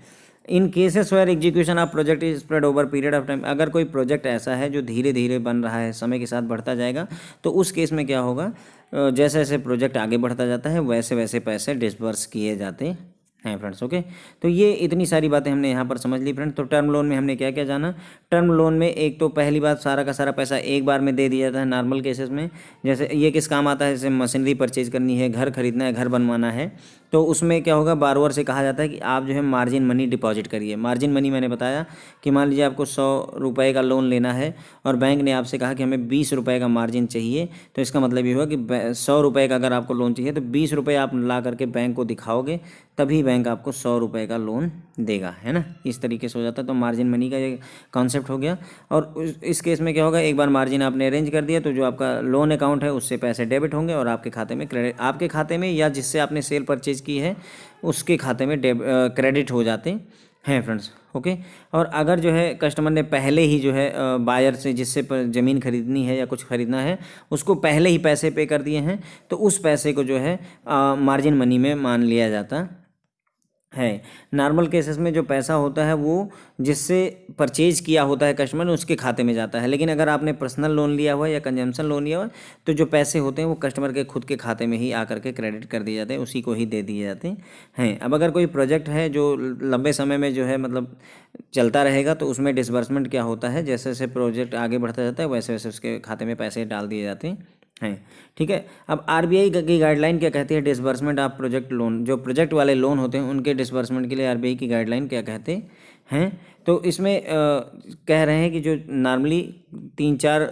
In cases where execution of project is spread over period of time, अगर कोई प्रोजेक्ट ऐसा है जो धीरे धीरे बन रहा है, समय के साथ बढ़ता जाएगा, तो उस केस में क्या होगा, जैसे जैसे प्रोजेक्ट आगे बढ़ता जाता है वैसे वैसे पैसे डिसबर्स किए जाते हैं फ्रेंड्स। ओके, तो ये इतनी सारी बातें हमने यहाँ पर समझ ली फ्रेंड्स। तो टर्म लोन में हमने क्या क्या जाना, टर्म लोन में एक तो पहली बात सारा का सारा पैसा एक बार में दे दिया जाता है नॉर्मल केसेस में। जैसे ये किस काम आता है, जैसे मशीनरी परचेज करनी है, घर खरीदना है, घर बनवाना है, तो उसमें क्या होगा, बारोवर से कहा जाता है कि आप जो है मार्जिन मनी डिपॉजिट करिए। मार्जिन मनी मैंने बताया कि मान लीजिए आपको 100 रुपये का लोन लेना है और बैंक ने आपसे कहा कि हमें 20 रुपये का मार्जिन चाहिए, तो इसका मतलब ये हुआ कि 100 रुपये का अगर आपको लोन चाहिए तो 20 रुपये आप ला करके बैंक को दिखाओगे, तभी बैंक आपको 100 रुपये का लोन देगा, है ना। इस तरीके से हो जाता है। तो मार्जिन मनी का ये कॉन्सेप्ट हो गया। और इस केस में क्या होगा, एक बार मार्जिन आपने अरेंज कर दिया तो जो आपका लोन अकाउंट है उससे पैसे डेबिट होंगे और आपके खाते में क्रेडिट, आपके खाते में या जिससे आपने सेल परचेज की है उसके खाते में क्रेडिट हो जाते हैं फ्रेंड्स। ओके, और अगर जो है कस्टमर ने पहले ही जो है बायर से जिससे ज़मीन खरीदनी है या कुछ खरीदना है उसको पहले ही पैसे पे कर दिए हैं, तो उस पैसे को जो है मार्जिन मनी में मान लिया जाता है। नॉर्मल केसेस में जो पैसा होता है वो जिससे परचेज किया होता है कस्टमर ने उसके खाते में जाता है। लेकिन अगर आपने पर्सनल लोन लिया हुआ है या कंजम्पशन लोन लिया हुआ है, तो जो पैसे होते हैं वो कस्टमर के खुद के खाते में ही आकर के क्रेडिट कर दिए जाते हैं, उसी को ही दे दिए जाते हैं। अब अगर कोई प्रोजेक्ट है जो लंबे समय में जो है मतलब चलता रहेगा, तो उसमें डिसबर्समेंट क्या होता है, जैसे जैसे प्रोजेक्ट आगे बढ़ता जाता है वैसे वैसे उसके खाते में पैसे डाल दिए जाते हैं। ठीक है। अब आरबीआई की गाइडलाइन क्या कहती है, डिसबर्समेंट ऑफ प्रोजेक्ट लोन, जो प्रोजेक्ट वाले लोन होते हैं उनके डिसबर्समेंट के लिए आरबीआई की गाइडलाइन क्या कहते हैं। तो इसमें कह रहे हैं कि जो नॉर्मली 3-4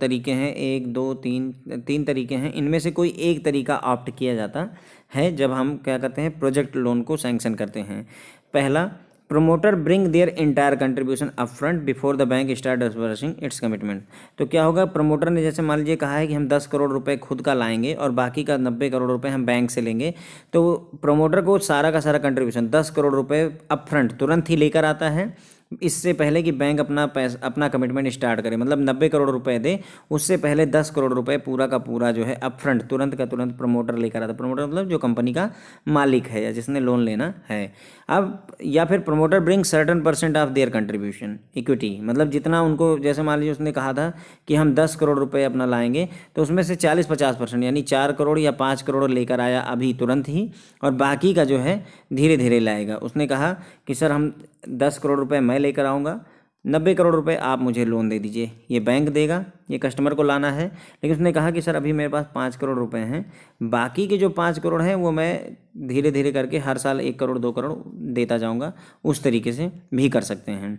तरीके हैं, 1-2-3 तरीके हैं, इनमें से कोई एक तरीका ऑप्ट किया जाता है जब हम क्या करते हैं प्रोजेक्ट लोन को सैंक्शन करते हैं। पहला, promoter bring their entire contribution upfront before the bank start disbursing it's commitment. तो क्या होगा, प्रमोटर ने जैसे मान लीजिए कहा है कि हम 10 करोड़ रुपए खुद का लाएंगे और बाकी का 90 करोड़ रुपए हम बैंक से लेंगे, तो प्रमोटर को सारा का सारा कंट्रीब्यूशन 10 करोड़ रुपए अपफ्रंट तुरंत ही लेकर आता है, इससे पहले कि बैंक अपना कमिटमेंट स्टार्ट करे। मतलब 90 करोड़ रुपए दे, उससे पहले 10 करोड़ रुपए पूरा का पूरा जो है अपफ्रंट तुरंत का तुरंत प्रमोटर लेकर आता। प्रमोटर मतलब जो कंपनी का मालिक है या जिसने लोन लेना है। अब या फिर promoter bring certain % of their contribution equity, मतलब जितना उनको, जैसे मान लीजिए उसने कहा था कि हम 10 करोड़ रुपए अपना लाएंगे, तो उसमें से 40-50% यानी 4 करोड़ या 5 करोड़ लेकर आया अभी तुरंत ही, और बाकी का जो है धीरे धीरे लाएगा। उसने कहा कि सर हम 10 करोड़ रुपए मैं लेकर आऊँगा, 90 करोड़ रुपए आप मुझे लोन दे दीजिए, ये बैंक देगा, ये कस्टमर को लाना है। लेकिन उसने कहा कि सर अभी मेरे पास 5 करोड़ रुपए हैं, बाकी के जो 5 करोड़ हैं वो मैं धीरे धीरे करके हर साल 1 करोड़ 2 करोड़ देता जाऊंगा। उस तरीके से भी कर सकते हैं।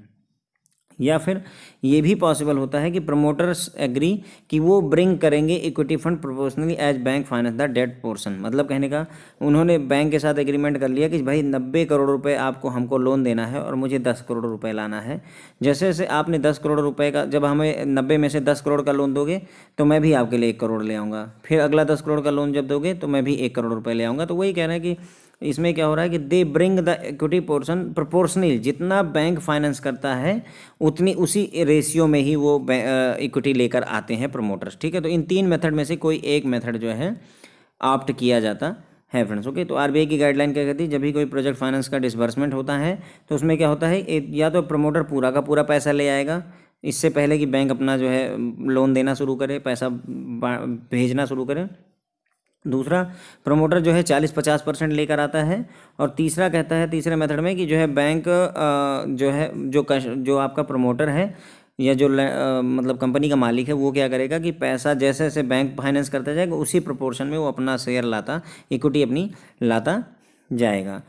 या फिर ये भी पॉसिबल होता है कि प्रमोटर्स एग्री कि वो ब्रिंग करेंगे equity fund proportionally as bank finance the debt portion. मतलब कहने का उन्होंने बैंक के साथ एग्रीमेंट कर लिया कि भाई 90 करोड़ रुपए आपको हमको लोन देना है और मुझे 10 करोड़ रुपए लाना है। जैसे जैसे आपने 10 करोड़ रुपए का, जब हमें 90 में से 10 करोड़ का लोन दोगे तो मैं भी आपके लिए 1 करोड़ ले आऊँगा, फिर अगला 10 करोड़ का लोन जब दोगे तो मैं भी 1 करोड़ रुपये ले आऊँगा। तो वही कह रहे हैं कि इसमें क्या हो रहा है कि they bring the equity portion proportionally, जितना बैंक फाइनेंस करता है उतनी उसी रेशियो में ही वो इक्विटी लेकर आते हैं प्रमोटर्स। ठीक है, तो इन 3 मेथड में से कोई एक मेथड जो है ऑप्ट किया जाता है फ्रेंड्स। ओके, तो आरबीआई की गाइडलाइन क्या कहती है, जब भी कोई प्रोजेक्ट फाइनेंस का डिसबर्समेंट होता है तो उसमें क्या होता है, या तो प्रमोटर पूरा का पूरा पैसा ले आएगा इससे पहले कि बैंक अपना जो है लोन देना शुरू करे, पैसा भेजना शुरू करे। दूसरा, प्रमोटर जो है 40-50% लेकर आता है। और तीसरा कहता है, तीसरे मेथड में कि जो है बैंक जो है जो आपका प्रमोटर है या जो मतलब कंपनी का मालिक है वो क्या करेगा कि पैसा जैसे जैसे बैंक फाइनेंस करता जाएगा उसी प्रोपोर्शन में वो अपना शेयर लाता, इक्विटी अपनी लाता जाएगा।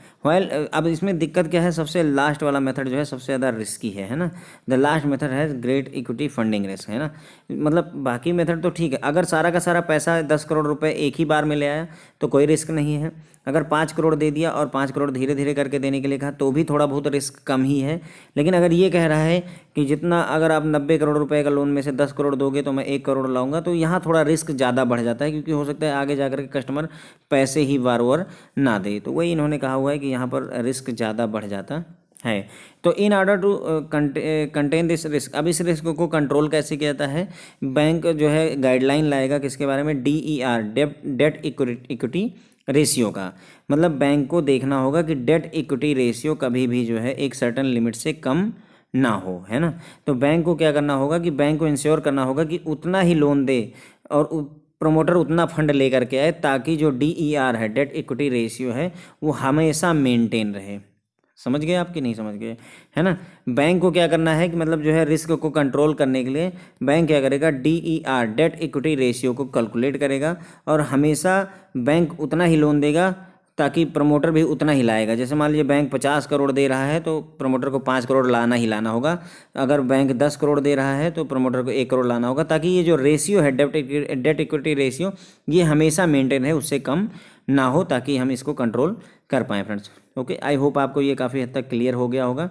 अब इसमें दिक्कत क्या है, सबसे लास्ट वाला मेथड जो है सबसे ज़्यादा रिस्की है ना। द लास्ट मेथड है ग्रेट इक्विटी फंडिंग रिस्क, है ना। मतलब बाकी मेथड तो ठीक है, अगर सारा का सारा पैसा 10 करोड़ रुपए एक ही बार में ले आया तो कोई रिस्क नहीं है। अगर 5 करोड़ दे दिया और 5 करोड़ धीरे धीरे करके देने के लिए कहा तो भी थोड़ा बहुत रिस्क कम ही है। लेकिन अगर ये कह रहा है कि जितना अगर आप 90 करोड़ रुपए का लोन में से 10 करोड़ दोगे तो मैं 1 करोड़ लाऊंगा, तो यहाँ थोड़ा रिस्क ज़्यादा बढ़ जाता है, क्योंकि हो सकता है आगे जाकर के कस्टमर पैसे ही बार बार ना दे। तो वही इन्होंने कहा हुआ है कि यहाँ पर रिस्क ज़्यादा बढ़ जाता है। तो in order to contain this risk, अब इस रिस्क को कंट्रोल कैसे किया जाता है, बैंक जो है गाइडलाइन लाएगा किसके बारे में, DER, डेट इक्विटी रेशियो का। मतलब बैंक को देखना होगा कि डेट इक्विटी रेशियो कभी भी जो है एक सर्टन लिमिट से कम ना हो, है ना। तो बैंक को क्या करना होगा कि बैंक को इंश्योर करना होगा कि उतना ही लोन दे और प्रमोटर उतना फंड लेकर के आए, ताकि जो DER है, डेट इक्विटी रेशियो है, वो हमेशा मेंटेन रहे। समझ गए आप कि नहीं समझ गए, है ना। बैंक को क्या करना है कि मतलब जो है रिस्क को कंट्रोल करने के लिए बैंक क्या करेगा, DER, डेट इक्विटी रेशियो को कैलकुलेट करेगा और हमेशा बैंक उतना ही लोन देगा ताकि प्रमोटर भी उतना ही लाएगा। जैसे मान लीजिए बैंक 50 करोड़ दे रहा है तो प्रमोटर को 5 करोड़ लाना ही लाना होगा। अगर बैंक 10 करोड़ दे रहा है तो प्रमोटर को 1 करोड़ लाना होगा, ताकि ये जो रेशियो है डेट इक्विटी रेशियो, ये हमेशा मेंटेन है, उससे कम ना हो, ताकि हम इसको कंट्रोल कर पाएँ फ्रेंड्स। ओके, आई होप आपको ये काफ़ी हद तक क्लियर हो गया होगा।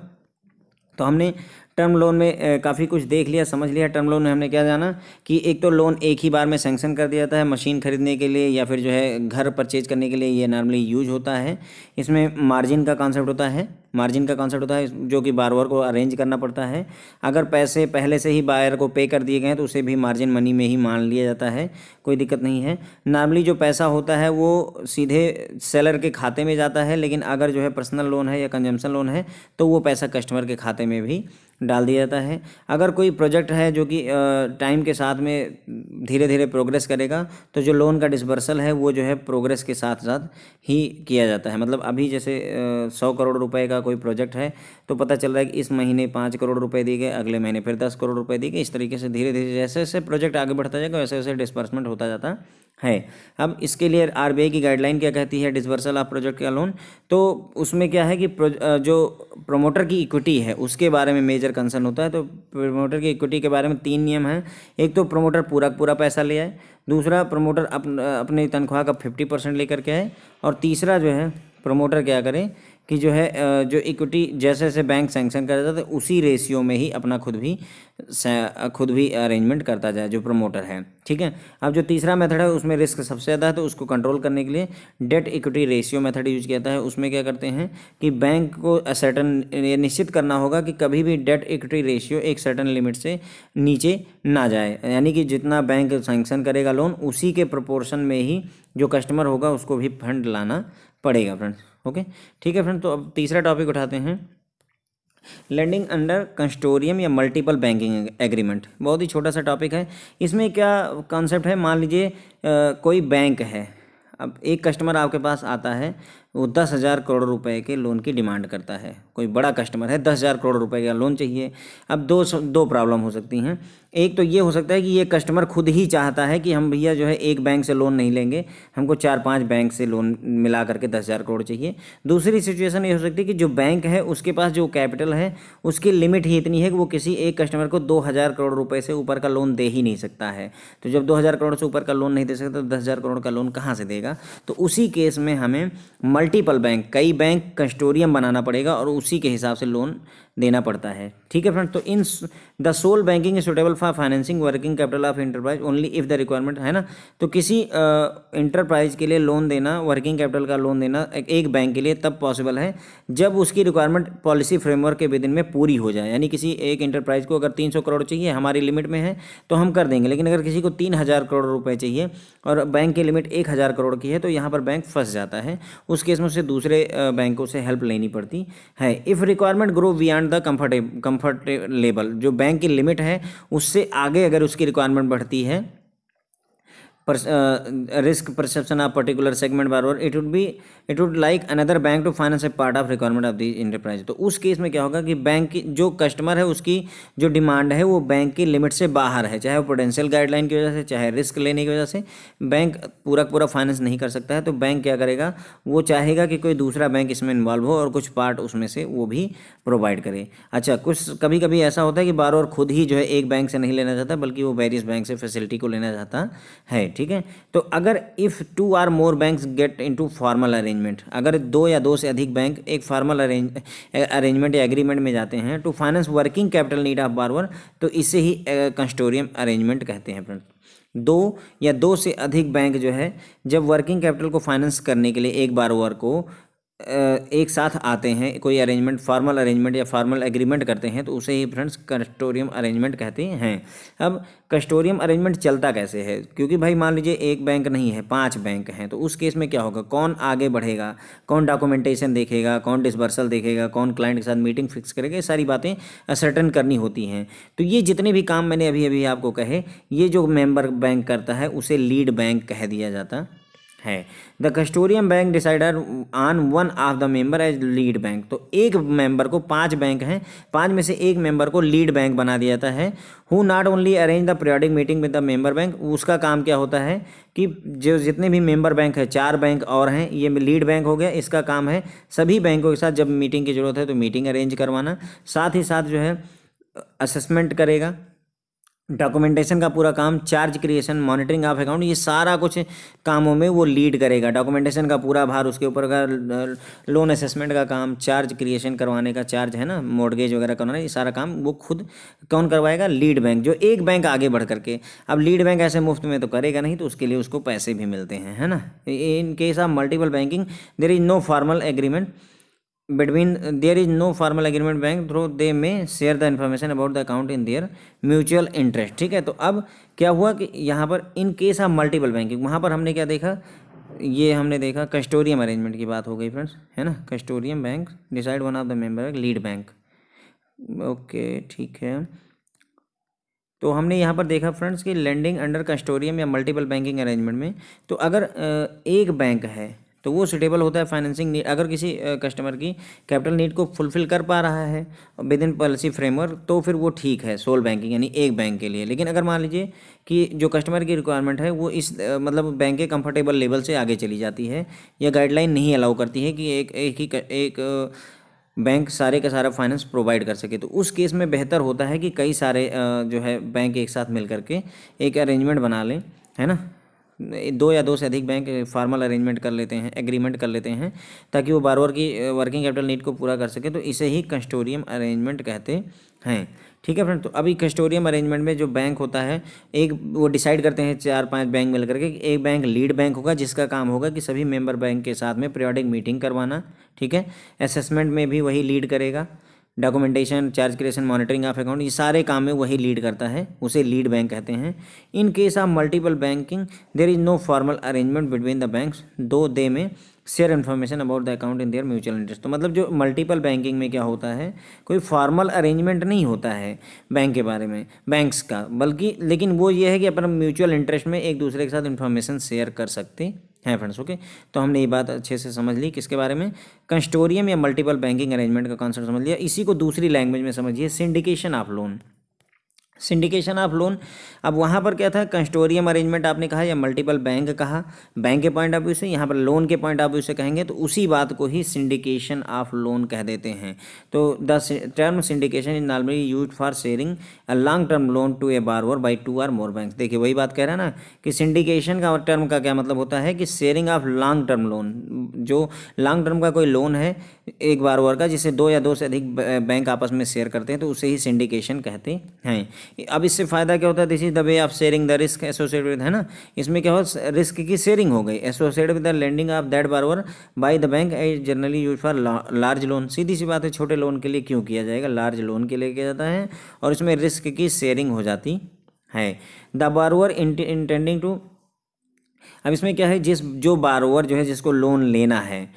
तो हमने टर्म लोन में काफ़ी कुछ देख लिया, समझ लिया। टर्म लोन में हमने क्या जाना कि एक तो लोन एक ही बार में सैंक्शन कर दिया जाता है, मशीन खरीदने के लिए या फिर जो है घर परचेज करने के लिए ये नॉर्मली यूज होता है। इसमें मार्जिन का कॉन्सेप्ट होता है, जो कि बारवर को अरेंज करना पड़ता है। अगर पैसे पहले से ही बायर को पे कर दिए गए हैं तो उसे भी मार्जिन मनी में ही मान लिया जाता है, कोई दिक्कत नहीं है। नॉर्मली जो पैसा होता है वो सीधे सेलर के खाते में जाता है, लेकिन अगर जो है पर्सनल लोन है या कंजम्पशन लोन है तो वो पैसा कस्टमर के खाते में भी डाल दिया जाता है। अगर कोई प्रोजेक्ट है जो कि टाइम के साथ में धीरे धीरे प्रोग्रेस करेगा तो जो लोन का डिसबर्सल है वो जो है प्रोग्रेस के साथ साथ ही किया जाता है। मतलब अभी जैसे 100 करोड़ रुपए का कोई प्रोजेक्ट है तो पता चल रहा है कि इस महीने 5 करोड़ रुपए दिए गए, अगले महीने फिर 10 करोड़ रुपए दिए गए। इस तरीके से धीरे धीरे जैसे जैसे प्रोजेक्ट आगे बढ़ता जाएगा वैसे वैसे डिसबर्समेंट होता जाता है। अब इसके लिए RBI की गाइडलाइन क्या कहती है, डिसबर्सल ऑफ प्रोजेक्ट का लोन, तो उसमें क्या है कि जो प्रमोटर की इक्विटी है उसके बारे में मेजर कंसर्न होता है। तो प्रमोटर की इक्विटी के बारे में 3 नियम हैं। एक तो प्रमोटर पूरा पैसा ले आए, दूसरा प्रमोटर अपनी तनख्वाह का 50% लेकर के आए, और तीसरा जो है प्रमोटर क्या करे कि जो है जो इक्विटी जैसे जैसे बैंक सैंक्शन कर देता है उसी रेशियो में ही अपना खुद भी अरेंजमेंट करता जाए जो प्रमोटर है, ठीक है। अब जो तीसरा मेथड है उसमें रिस्क सबसे ज़्यादा है, तो उसको कंट्रोल करने के लिए debt equity ratio method use किया जाता है। उसमें क्या करते हैं कि बैंक को सर्टन ये निश्चित करना होगा कि कभी भी डेट इक्विटी रेशियो एक सर्टन लिमिट से नीचे ना जाए, यानी कि जितना बैंक सैंक्शन करेगा लोन उसी के प्रोपोर्शन में ही जो कस्टमर होगा उसको भी फंड लाना पड़ेगा फ्रेंड्स। ओके, ठीक है फ्रेंड। तो अब तीसरा टॉपिक उठाते हैं, लेंडिंग अंडर कंस्टोरियम या मल्टीपल बैंकिंग एग्रीमेंट। बहुत ही छोटा सा टॉपिक है। इसमें क्या कॉन्सेप्ट है, मान लीजिए कोई बैंक है, अब एक कस्टमर आपके पास आता है, वो 10,000 करोड़ रुपए के लोन की डिमांड करता है। कोई बड़ा कस्टमर है, 10,000 करोड़ रुपए का लोन चाहिए। अब दो प्रॉब्लम हो सकती हैं। एक तो ये हो सकता है कि ये कस्टमर खुद ही चाहता है कि हम भैया जो है एक बैंक से लोन नहीं लेंगे, हमको 4-5 बैंक से लोन मिला करके 10,000 करोड़ चाहिए। दूसरी सिचुएशन ये हो सकती है कि जो बैंक है उसके पास जो कैपिटल है उसकी लिमिट ही इतनी है कि वो किसी एक कस्टमर को 2,000 करोड़ रुपए से ऊपर का लोन दे ही नहीं सकता है। तो जब 2,000 करोड़ से ऊपर का लोन नहीं दे सकता तो 10,000 करोड़ का लोन कहाँ से देगा। तो उसी केस में हमें मल्टीपल बैंक, कई बैंक कंस्टोरियम बनाना पड़ेगा और उसी के हिसाब से लोन देना पड़ता है, ठीक है फ्रेंड। तो in the sole banking is suitable for financing working capital of enterprise only if the requirement, है ना। तो किसी इंटरप्राइज के लिए लोन देना, वर्किंग कैपिटल का लोन देना एक बैंक के लिए तब पॉसिबल है जब उसकी रिक्वायरमेंट पॉलिसी फ्रेमवर्क के विदिन में पूरी हो जाए। यानी किसी एक इंटरप्राइज को अगर 300 करोड़ चाहिए, हमारी लिमिट में है तो हम कर देंगे, लेकिन अगर किसी को 3,000 करोड़ रुपए चाहिए और बैंक की लिमिट 1,000 करोड़ की है तो यहाँ पर बैंक फंस जाता है। उस केस में उसे दूसरे बैंकों से हेल्प लेनी पड़ती है। If requirement grow beyond the comfort level, जो बैंक की लिमिट है उससे आगे अगर उसकी रिक्वायरमेंट बढ़ती है risk perception of particular segment borrower, it would like another bank to finance a part of requirement of the enterprise। तो उस केस में क्या होगा कि बैंक की जो कस्टमर है उसकी जो डिमांड है वो बैंक की लिमिट से बाहर है, चाहे वो पोटेंशियल गाइडलाइन की वजह से, चाहे रिस्क लेने की वजह से बैंक पूरा फाइनेंस नहीं कर सकता है। तो बैंक क्या करेगा, वो चाहेगा कि कोई दूसरा बैंक इसमें इन्वॉल्व हो और कुछ पार्ट उसमें से वो भी प्रोवाइड करे। अच्छा, कुछ कभी कभी ऐसा होता है कि बारोवर खुद ही जो है एक बैंक से नहीं लेना चाहता बल्कि वो वेरियस बैंक से फैसिलिटी को लेना चाहता है, ठीक है। तो अगर if 2 or more banks get into formal arrangement, अगर 2 या 2 से अधिक बैंक एक फॉर्मल अरेंजमेंट या एग्रीमेंट में जाते हैं to finance working capital need of borrower, तो इसे ही कंसोर्टियम अरेंजमेंट कहते हैं फ्रेंड्स। 2 या 2 से अधिक बैंक जो है जब वर्किंग कैपिटल को फाइनेंस करने के लिए एक बारोवर को एक साथ आते हैं, कोई अरेंजमेंट फॉर्मल अरेंजमेंट या फॉर्मल एग्रीमेंट करते हैं, तो उसे ही फ्रेंड्स कंसोर्टियम अरेंजमेंट कहते हैं। अब कंसोर्टियम अरेंजमेंट चलता कैसे है, क्योंकि भाई मान लीजिए एक बैंक नहीं है, 5 बैंक हैं, तो उस केस में क्या होगा, कौन आगे बढ़ेगा, कौन डॉक्यूमेंटेशन देखेगा, कौन डिसबर्सल देखेगा, कौन क्लाइंट के साथ मीटिंग फिक्स करेगा, ये सारी बातें असर्टेन करनी होती हैं। तो ये जितने भी काम मैंने अभी अभी आपको कहे, ये जो मेंबर बैंक करता है उसे लीड बैंक कह दिया जाता है। The custodian bank decider on one of the member as lead bank. तो एक मेंबर को, 5 बैंक हैं, 5 में से एक मेंबर को लीड बैंक बना दिया जाता है। Who not only arrange the periodic meeting with the member bank, उसका काम क्या होता है कि जो जितने भी मेंबर बैंक है, 4 बैंक और हैं, ये लीड बैंक हो गया, इसका काम है सभी बैंकों के साथ जब मीटिंग की जरूरत है तो मीटिंग अरेंज करवाना, साथ ही साथ जो है असेसमेंट करेगा, डॉक्यूमेंटेशन का पूरा काम, charge creation, monitoring of account, ये सारा कुछ कामों में वो लीड करेगा। डॉक्यूमेंटेशन का पूरा भार उसके ऊपर का, लोन असेसमेंट का काम, चार्ज क्रिएशन करवाने का, चार्ज है ना, मॉर्गेज वगैरह करवाना, ये सारा काम वो खुद कौन करवाएगा, लीड बैंक, जो एक बैंक आगे बढ़ करके। अब लीड बैंक ऐसे मुफ्त में तो करेगा नहीं, तो उसके लिए उसको पैसे भी मिलते हैं, है ना। In case of multiple banking there is no formal agreement between, there is no formal agreement bank through they may share the information about the account in their mutual interest, ठीक है। तो अब क्या हुआ कि यहाँ पर इन केस ऑफ मल्टीपल बैंकिंग, वहाँ पर हमने क्या देखा, ये हमने देखा कस्टोडियम अरेंजमेंट की बात हो गई फ्रेंड्स, है ना। Consortium bank decide one of the member lead bank, okay ठीक है। तो हमने यहाँ पर देखा फ्रेंड्स कि लेंडिंग अंडर कस्टोडियम या मल्टीपल बैंकिंग अरेंजमेंट में, तो अगर एक बैंक है तो वो सुटेबल होता है फाइनेंसिंग नीड, अगर किसी कस्टमर की कैपिटल नीड को फुलफिल कर पा रहा है विद इन पॉलिसी फ्रेमवर्क, तो फिर वो ठीक है सोल बैंकिंग, यानी एक बैंक के लिए। लेकिन अगर मान लीजिए कि जो कस्टमर की रिक्वायरमेंट है वो इस मतलब बैंक के कंफर्टेबल लेवल से आगे चली जाती है, या गाइडलाइन नहीं अलाउ करती है कि एक बैंक सारे का सारा फाइनेंस प्रोवाइड कर सके, तो उस केस में बेहतर होता है कि कई सारे जो है बैंक एक साथ मिल करके एक अरेंजमेंट बना लें, है ना। 2 या 2 से अधिक बैंक फॉर्मल अरेंजमेंट कर लेते हैं, एग्रीमेंट कर लेते हैं, ताकि वो बारोवर की वर्किंग कैपिटल नीड को पूरा कर सके, तो इसे ही कंसोर्टियम अरेंजमेंट कहते हैं, ठीक है फ्रेंड। तो अभी कंसोर्टियम अरेंजमेंट में जो बैंक होता है, एक वो डिसाइड करते हैं 4-5 बैंक मिल करके, एक बैंक लीड बैंक होगा जिसका काम होगा कि सभी मेंबर बैंक के साथ में पीरियोडिक मीटिंग करवाना, ठीक है। असेसमेंट में भी वही लीड करेगा, documentation, charge creation, monitoring of account, ये सारे काम में वही लीड करता है, उसे लीड बैंक कहते हैं। In case of multiple banking there is no formal arrangement between the banks though they may share information about the account in their mutual interest. तो मतलब जो मल्टीपल बैंकिंग में क्या होता है, कोई फॉर्मल अरेंजमेंट नहीं होता है बैंक के बारे में, बैंक्स का, बल्कि लेकिन वो ये है कि अपन म्यूचुअल इंटरेस्ट में एक दूसरे के साथ इन्फॉर्मेशन शेयर कर सकते हैं फ्रेंड्स, ओके। तो हमने ये बात अच्छे से समझ ली, किसके बारे में, कंसोर्टियम या मल्टीपल बैंकिंग अरेंजमेंट का कॉन्सेप्ट समझ लिया। इसी को दूसरी लैंग्वेज में समझिए, syndication of loan. Syndication of loan, अब वहाँ पर क्या था, कंसोर्टियम अरेंजमेंट आपने कहा या मल्टीपल बैंक कहा, बैंक के पॉइंट ऑफ व्यू से, यहाँ पर लोन के पॉइंट ऑफ व्यू से कहेंगे तो उसी बात को ही सिंडिकेशन ऑफ लोन कह देते हैं। तो the term syndication is normally used for sharing a long term loan to a borrower by 2 or more banks. देखिए वही बात कह रहा है ना कि सिंडिकेशन का टर्म का क्या मतलब होता है कि sharing of long term loan, जो लॉन्ग टर्म का कोई लोन है एक बारोवर का, जिसे 2 या 2 से अधिक बैंक आपस में शेयर करते हैं, तो उसे ही सिंडिकेशन कहते हैं। अब इससे फ़ायदा क्या होता है, this is the way of sharing the risk associated with, है ना। इसमें क्या हो, रिस्क की शेयरिंग हो गई, associated with the lending of that borrower by the bank is generally use for large loan. सीधी सी बात है, छोटे लोन के लिए क्यों किया जाएगा, लार्ज लोन के लिए किया जाता है, और इसमें रिस्क की शेयरिंग हो जाती है। द बारोवर इंटेंडिंग टू, अब इसमें क्या है, जो बारोवर जो है जिसको लोन लेना है,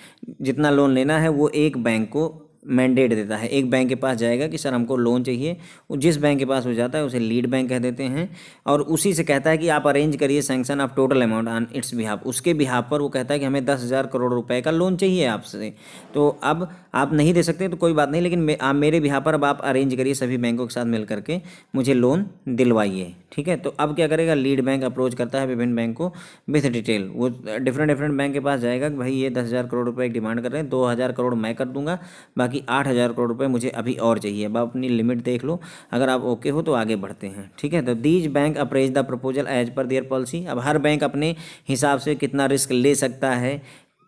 जितना लोन लेना है वो एक बैंक को मैंडेट देता है। एक बैंक के पास जाएगा कि सर हमको लोन चाहिए, जिस बैंक के पास हो जाता है उसे लीड बैंक कह देते हैं, और उसी से कहता है कि आप अरेंज करिए sanction of total amount on it's behalf. उसके बिहाफ पर वो कहता है कि हमें 10,000 करोड़ रुपए का लोन चाहिए आपसे। तो अब आप नहीं दे सकते तो कोई बात नहीं, लेकिन आप मेरे बिहाफ पर अब आप अरेंज करिए सभी बैंकों के साथ मिल करके मुझे लोन दिलवाइए। ठीक है, तो अब क्या करेगा, लीड बैंक अप्रोच करता है विभिन्न बैंक को विथ डिटेल। वो डिफरेंट बैंक के पास जाएगा कि भाई ये 10,000 करोड़ रुपए डिमांड कर रहे हैं, 2,000 करोड़ मैं कर दूंगा, बाकी 8,000 करोड़ रुपए मुझे अभी और चाहिए। अब आप अपनी लिमिट देख लो, अगर आप ओके हो तो आगे बढ़ते हैं। ठीक है, तो these bank appraise the proposal as per their policy. अब हर बैंक अपने हिसाब से कितना रिस्क ले सकता है,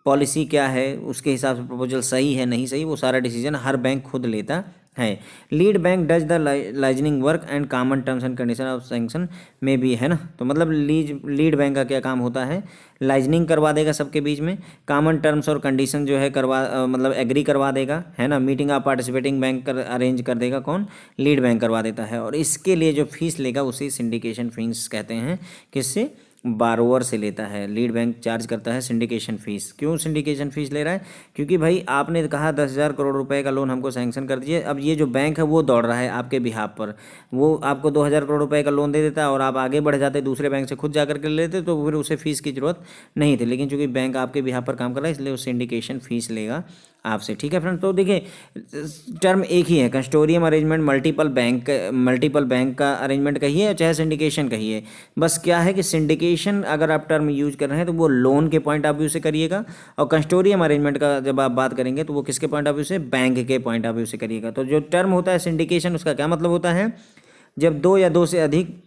पॉलिसी क्या है, उसके हिसाब से प्रपोजल सही है नहीं सही, वो सारा डिसीजन हर बैंक खुद लेता है। Lead bank does the liaisoning work and common terms and condition of sanction में भी है ना। तो मतलब लीड बैंक का क्या काम होता है, लाइजनिंग करवा देगा सबके बीच में, कॉमन टर्म्स और कंडीशन जो है मतलब एग्री करवा देगा, है ना। Meeting of participating bank arrange कर देगा, कौन, लीड बैंक करवा देता है। और इसके लिए जो फीस लेगा उसे सिंडिकेशन फीस कहते हैं। किससे, बारोवर से लेता है। लीड बैंक चार्ज करता है सिंडिकेशन फीस। क्यों सिंडिकेशन फीस ले रहा है, क्योंकि भाई आपने कहा 10,000 करोड़ रुपए का लोन हमको सैंक्शन कर दीजिए। अब ये जो बैंक है वो दौड़ रहा है आपके बिहाफ पर, वो आपको 2,000 करोड़ रुपए का लोन दे देता है और आप आगे बढ़ जाते, दूसरे बैंक से खुद जाकर के लेते, तो फिर उसे फीस की जरूरत नहीं थी। लेकिन चूंकि बैंक आपके बिहाफ पर काम कर रहा है इसलिए वो सिंडिकेशन फीस लेगा आपसे। ठीक है फ्रेंड, तो देखिए टर्म एक ही है, कंस्टोरियम अरेंजमेंट मल्टीपल बैंक का अरेंजमेंट कहिए चाहे सिंडिकेशन कहिए। बस क्या है कि सिंडिकेशन अगर आप टर्म यूज कर रहे हैं तो वो लोन के पॉइंट ऑफ व्यू से करिएगा, और कंस्टोरियम अरेंजमेंट का जब आप बात करेंगे तो वो किसके पॉइंट ऑफ व्यू से, बैंक के पॉइंट ऑफ व्यू से करिएगा। तो जो टर्म होता है सिंडिकेशन, उसका क्या मतलब होता है, जब 2 या 2 से अधिक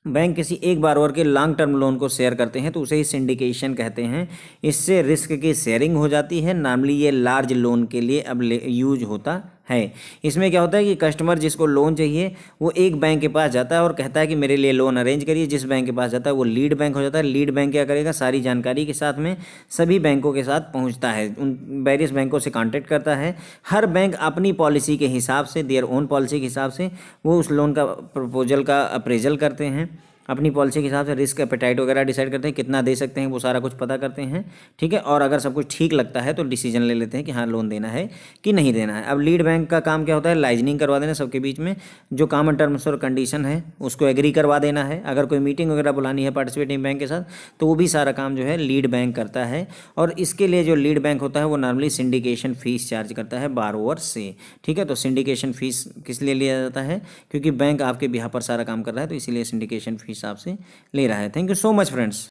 बैंक किसी एक बारोवर के लॉन्ग टर्म लोन को शेयर करते हैं तो उसे ही सिंडिकेशन कहते हैं। इससे रिस्क की शेयरिंग हो जाती है। नॉर्मली ये लार्ज लोन के लिए अब यूज होता है। इसमें क्या होता है कि कस्टमर जिसको लोन चाहिए वो एक बैंक के पास जाता है और कहता है कि मेरे लिए लोन अरेंज करिए। जिस बैंक के पास जाता है वो लीड बैंक हो जाता है। लीड बैंक क्या करेगा, सारी जानकारी के साथ में सभी बैंकों के साथ पहुंचता है, उन वेरियस बैंकों से कांटेक्ट करता है। हर बैंक अपनी पॉलिसी के हिसाब से, देयर ओन पॉलिसी के हिसाब से वो उस लोन का प्रपोजल का अप्रेजल करते हैं, अपनी पॉलिसी के हिसाब से रिस्क एपेटाइट वगैरह डिसाइड करते हैं, कितना दे सकते हैं वो सारा कुछ पता करते हैं। ठीक है, और अगर सब कुछ ठीक लगता है तो डिसीजन ले लेते हैं कि हाँ लोन देना है कि नहीं देना है। अब लीड बैंक का काम क्या होता है, लाइजनिंग करवा देना सबके बीच में, जो कॉमन टर्म्स और कंडीशन है उसको एग्री करवा देना है। अगर कोई मीटिंग वगैरह बुलानी है पार्टिसिपेटिंग बैंक के साथ तो वो भी सारा काम जो है लीड बैंक करता है। और इसके लिए जो लीड बैंक होता है वो नॉर्मली सिंडिकेशन फीस चार्ज करता है बारोवर से। ठीक है, तो सिंडिकेशन फीस किस लिए लिया जाता है, क्योंकि बैंक आपके बिहाफ पर सारा काम कर रहा है तो इसीलिए सिंडिकेशन फीस आपसे ले रहा है। Thank you so much friends.